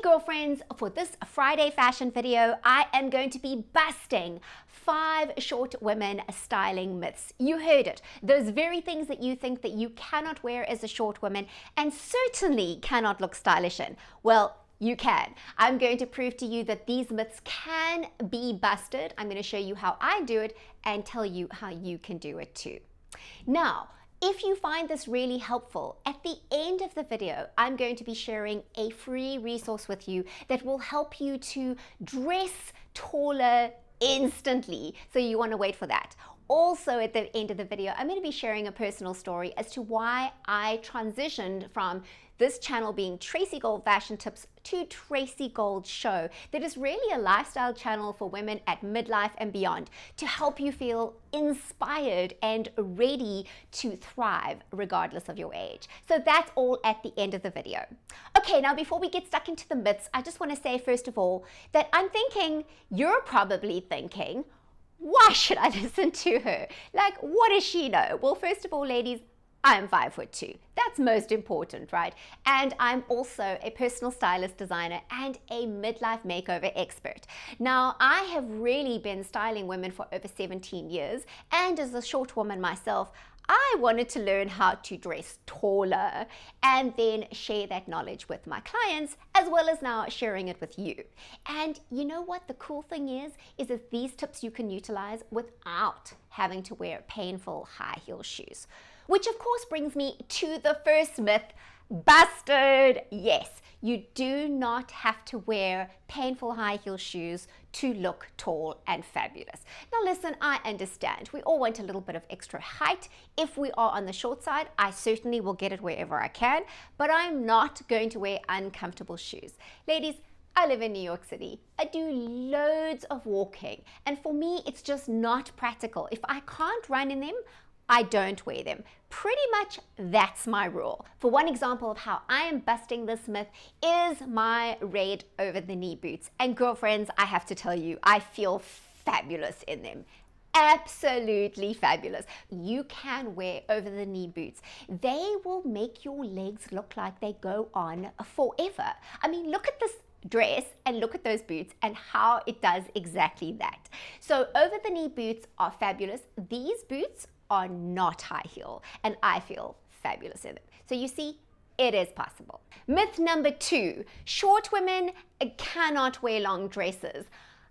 girlfriends, for this Friday fashion video, I am going to be busting 5 short women styling myths. You heard it. Those very things that you think that you cannot wear as a short woman and certainly cannot look stylish in. Well, you can. I'm going to prove to you that these myths can be busted. I'm going to show you how I do it and tell you how you can do it too. Now, if you find this really helpful, at the end of the video, I'm going to be sharing a free resource with you that will help you to dress taller instantly. So you want to wait for that. Also, at the end of the video, I'm going to be sharing a personal story as to why I transitioned from this channel being Tracy Gold Fashion Tips to Tracy Gold Show. That is really a lifestyle channel for women at midlife and beyond to help you feel inspired and ready to thrive regardless of your age. So that's all at the end of the video. Okay, now before we get stuck into the myths, I just want to say first of all that I'm thinking, you're probably thinking, why should I listen to her? Like, what does she know? Well, first of all, ladies, I'm 5'2". That's most important, right? And I'm also a personal stylist, designer, and a midlife makeover expert. Now, I have really been styling women for over 17 years, and as a short woman myself, I wanted to learn how to dress taller and then share that knowledge with my clients, as well as now sharing it with you. And you know what the cool thing is that these tips you can utilize without having to wear painful high heel shoes. Which of course brings me to the first myth, busted. Yes, you do not have to wear painful high heel shoes to look tall and fabulous. Now listen, I understand. We all want a little bit of extra height. If we are on the short side, I certainly will get it wherever I can, but I'm not going to wear uncomfortable shoes. Ladies, I live in New York City. I do loads of walking, and for me, it's just not practical. If I can't run in them, I don't wear them. Pretty much that's my rule. For one example of how I am busting this myth is my red over the knee boots. And girlfriends, I have to tell you, I feel fabulous in them. Absolutely fabulous. You can wear over the knee boots. They will make your legs look like they go on forever. I mean, look at this dress and look at those boots and how it does exactly that. So over the knee boots are fabulous. These boots are not high heel, and I feel fabulous in them. So you see, it is possible. Myth number 2, short women cannot wear long dresses.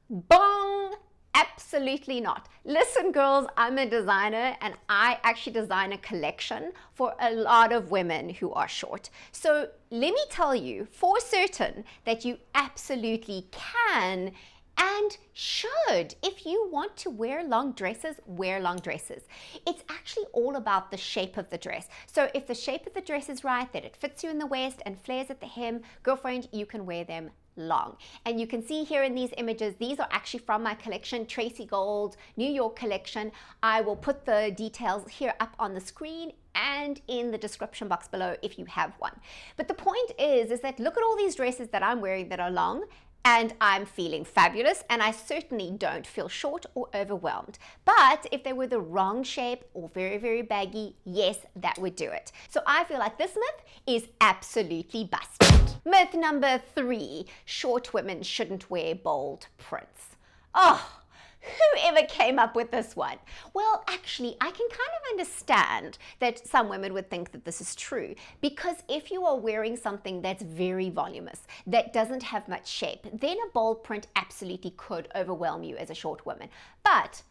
Bong! Absolutely not. Listen, girls, I'm a designer and I actually design a collection for a lot of women who are short. So let me tell you for certain that you absolutely can and should. If you want to wear long dresses, wear long dresses. It's actually all about the shape of the dress. So if the shape of the dress is right, that it fits you in the waist and flares at the hem, girlfriend, you can wear them long. And you can see here in these images, these are actually from my collection, Tracy Gold New York collection. I will put the details here up on the screen and in the description box below if you have one. But the point is that look at all these dresses that I'm wearing that are long, and I'm feeling fabulous, and I certainly don't feel short or overwhelmed. But if they were the wrong shape or very, very baggy, yes, that would do it. So I feel like this myth is absolutely busted. Myth number 3, short women shouldn't wear bold prints. Oh, whoever came up with this one? Well, actually, I can kind of understand that some women would think that this is true, because if you are wearing something that's very voluminous, that doesn't have much shape, then a bold print absolutely could overwhelm you as a short woman. But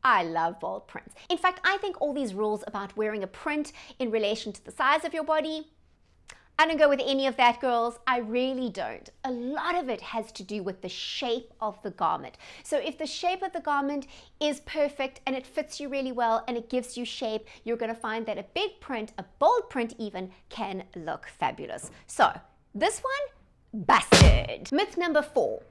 I love bold prints. In fact, I think all these rules about wearing a print in relation to the size of your body, I don't go with any of that, girls. I really don't. A lot of it has to do with the shape of the garment. So if the shape of the garment is perfect and it fits you really well and it gives you shape, you're going to find that a big print, a bold print even, can look fabulous. So this one, busted. Myth number 4.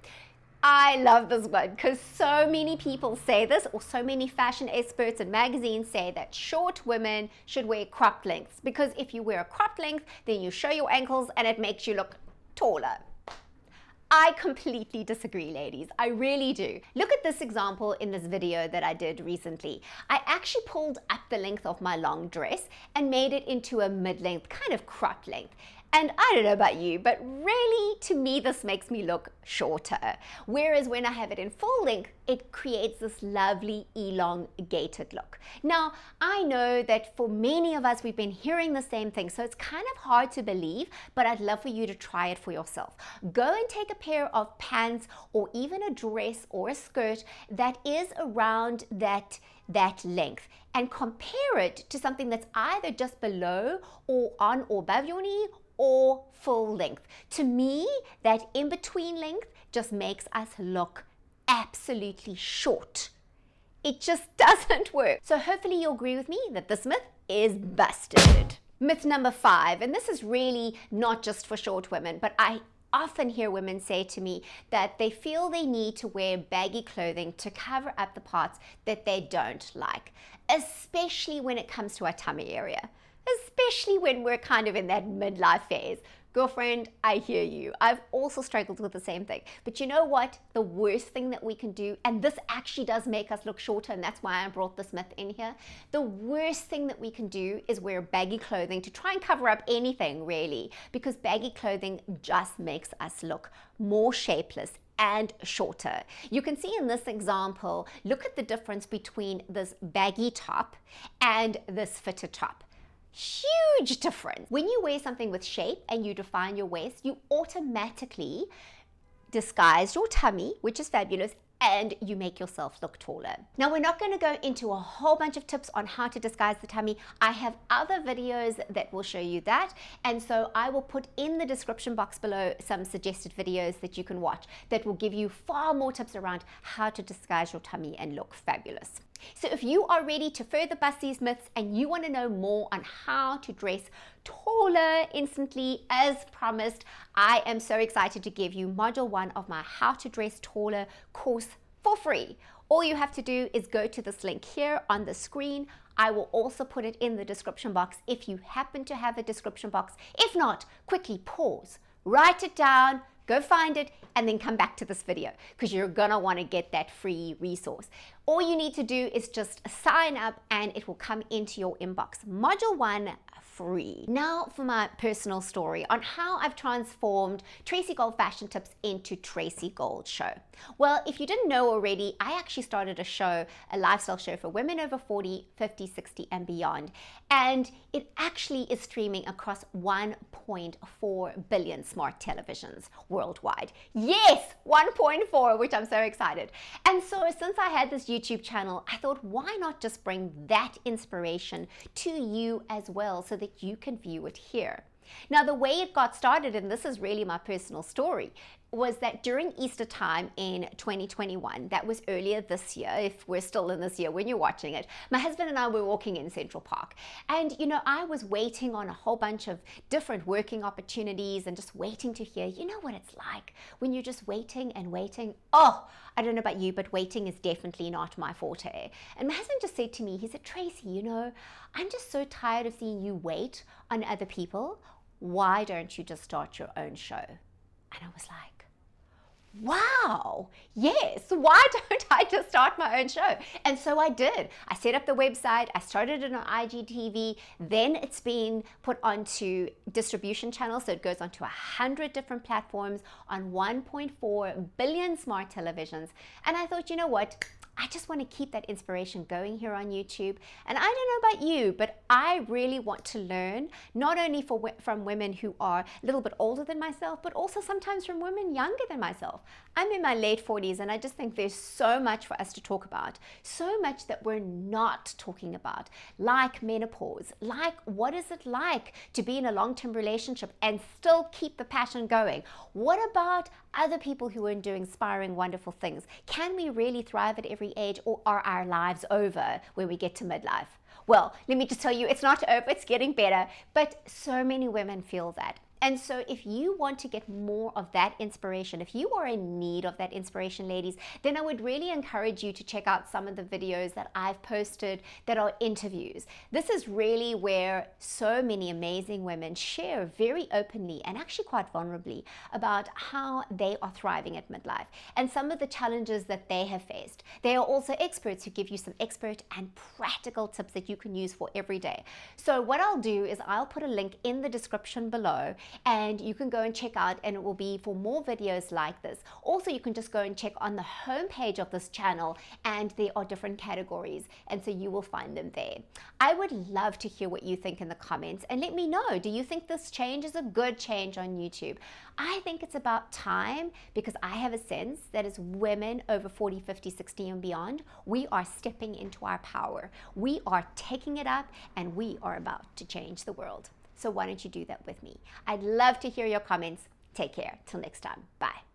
I love this one because so many people say this, or so many fashion experts and magazines say that short women should wear cropped lengths, because if you wear a cropped length, then you show your ankles and it makes you look taller. I completely disagree, ladies. I really do. Look at this example in this video that I did recently. I actually pulled up the length of my long dress and made it into a mid-length, kind of cropped length. And I don't know about you, but really, to me, this makes me look shorter. Whereas when I have it in full length, it creates this lovely elongated look. Now, I know that for many of us, we've been hearing the same thing, so it's kind of hard to believe, but I'd love for you to try it for yourself. Go and take a pair of pants or even a dress or a skirt that is around that length and compare it to something that's either just below or on or above your knee or full length. To me, that in-between length just makes us look absolutely short. It just doesn't work. So hopefully you'll agree with me that this myth is busted. Myth number 5, and this is really not just for short women, but I often hear women say to me that they feel they need to wear baggy clothing to cover up the parts that they don't like, especially when it comes to our tummy area, especially when we're kind of in that midlife phase. Girlfriend, I hear you. I've also struggled with the same thing. But you know what? The worst thing that we can do, and this actually does make us look shorter, and that's why I brought this myth in here. The worst thing that we can do is wear baggy clothing to try and cover up anything, really, because baggy clothing just makes us look more shapeless and shorter. You can see in this example, look at the difference between this baggy top and this fitted top. Huge difference. When you wear something with shape and you define your waist, you automatically disguise your tummy, which is fabulous, and you make yourself look taller. Now, we're not going to go into a whole bunch of tips on how to disguise the tummy. I have other videos that will show you that, and so I will put in the description box below some suggested videos that you can watch that will give you far more tips around how to disguise your tummy and look fabulous. So if you are ready to further bust these myths and you want to know more on how to dress taller instantly as promised, I am so excited to give you module 1 of my How to Dress Taller course for free. All you have to do is go to this link here on the screen. I will also put it in the description box if you happen to have a description box. If not, quickly pause, write it down, go find it, and then come back to this video because you're gonna want to get that free resource. All you need to do is just sign up and it will come into your inbox. Module 1 free. Now for my personal story on how I've transformed Tracy Gold Fashion Tips into Tracy Gold Show. Well, if you didn't know already, I actually started a show, a lifestyle show for women over 40, 50, 60 and beyond. And it actually is streaming across 1.4 billion smart televisions worldwide. Yes, 1.4, which I'm so excited. And so since I had this YouTube channel, I thought, why not just bring that inspiration to you as well so that you can view it here. Now, the way it got started, and this is really my personal story, was that during Easter time in 2021, that was earlier this year, if we're still in this year when you're watching it, my husband and I were walking in Central Park. And, you know, I was waiting on a whole bunch of different working opportunities and just waiting to hear, you know what it's like when you're just waiting and waiting. Oh, I don't know about you, but waiting is definitely not my forte. And my husband just said to me, he said, Tracy, you know, I'm just so tired of seeing you wait on other people. Why don't you just start your own show? And I was like, wow, yes, why don't I just start my own show? And so I did. I set up the website, I started it on IGTV, then it's been put onto distribution channels, so it goes onto 100 different platforms on 1.4 billion smart televisions. And I thought, you know what? I just want to keep that inspiration going here on YouTube. And I don't know about you, but I really want to learn, not only from women who are a little bit older than myself, but also sometimes from women younger than myself. I'm in my late 40s, and I just think there's so much for us to talk about, so much that we're not talking about, like menopause, like what is it like to be in a long-term relationship and still keep the passion going? What about other people who are doing inspiring, wonderful things? Can we really thrive at every age, or are our lives over when we get to midlife? Well, let me just tell you, it's not over, it's getting better, but so many women feel that. And so if you want to get more of that inspiration, if you are in need of that inspiration, ladies, then I would really encourage you to check out some of the videos that I've posted that are interviews. This is really where so many amazing women share very openly and actually quite vulnerably about how they are thriving at midlife and some of the challenges that they have faced. They are also experts who give you some expert and practical tips that you can use for every day. So what I'll do is I'll put a link in the description below and you can go and check out, and it will be for more videos like this. Also, you can just go and check on the homepage of this channel, and there are different categories, and so you will find them there. I would love to hear what you think in the comments, and let me know, do you think this change is a good change on YouTube? I think it's about time, because I have a sense that as women over 40, 50, 60 and beyond, we are stepping into our power. We are taking it up, and we are about to change the world. So why don't you do that with me? I'd love to hear your comments. Take care. Till next time. Bye.